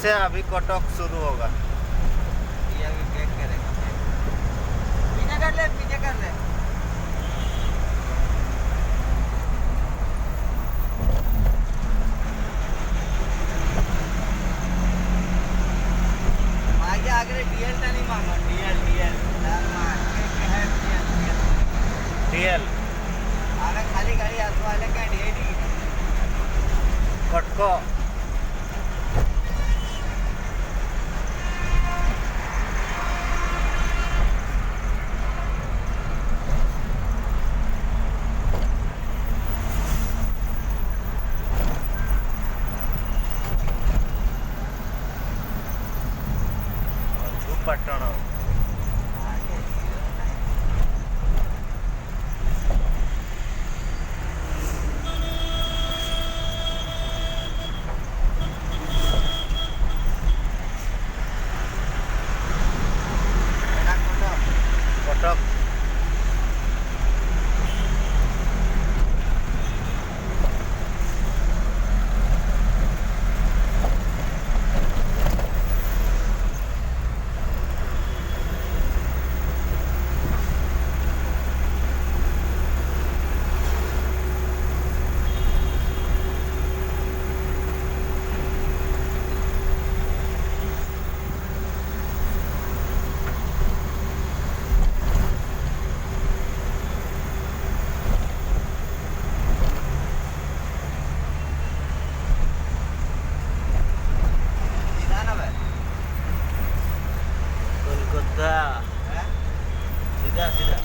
से अभी कटक शुरू होगा। ये अभी ब्रेक करेगा। पीछे कर ले, पीछे कर ले। आगे आगे डीएल टा नहीं मांगो, डीएल डीएल डीएल आगे खाली गाड़ी आसू वाले क्या डीएल कटको पटण कटक सीधा सीधा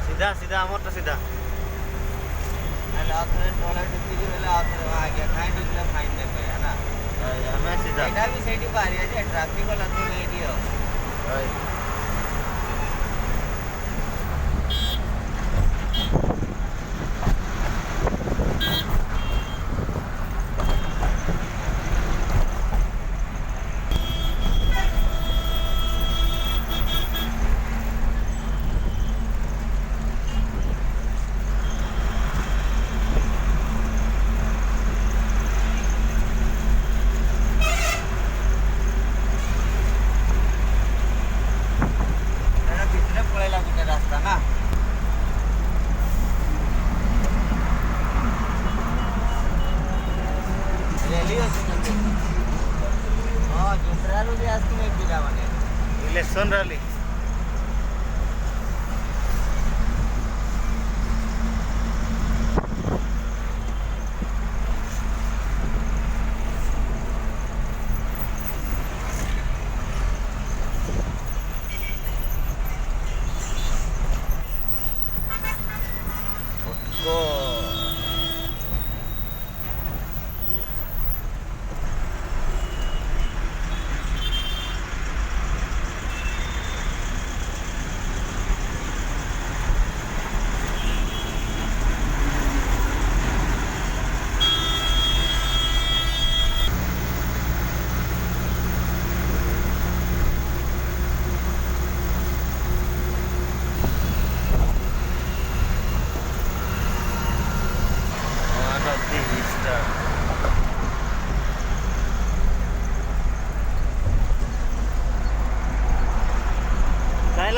सीधा सीधा मोटा सीधा हमें सीधा ट्राफिक वाला तो रेडियो रास्ता ना रेली हाँ दूसरा भी आज तुम्हें पिला बने इलेक्शन रैली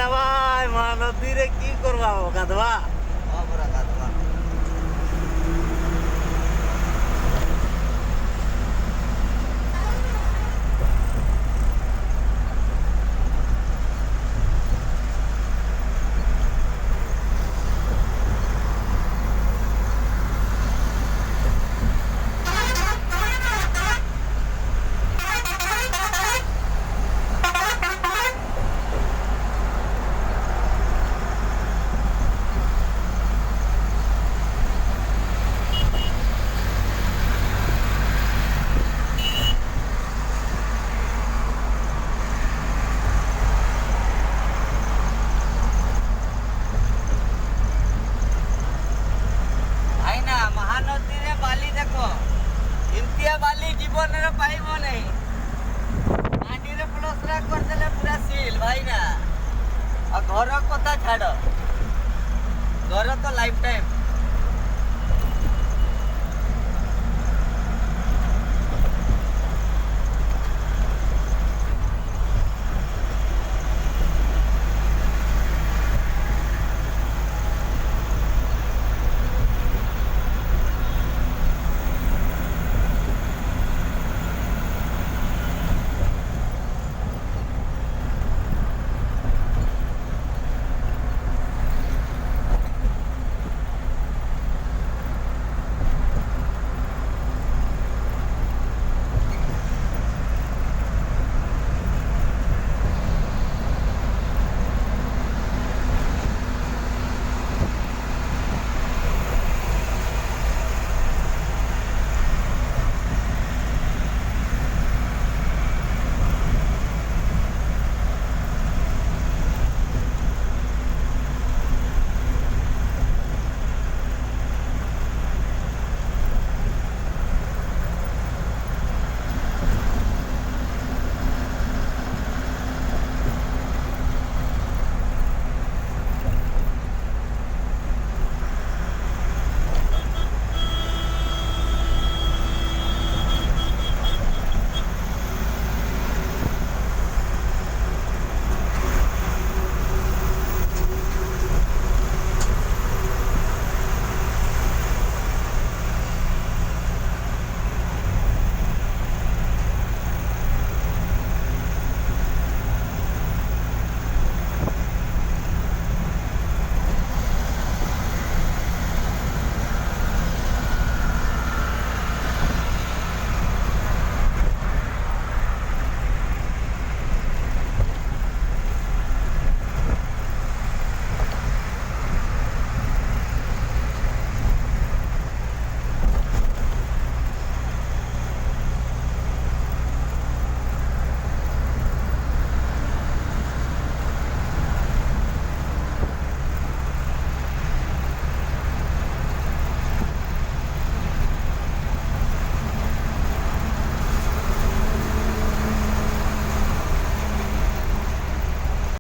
भाई महानदी रे की करवा गाधवा गाधवा बाली जीवन रे पाइबो नहीं माटी रे प्लसरा कर देले पूरा सील भाई ना आ घर कथा छाड़ घर तो लाइफ टाइम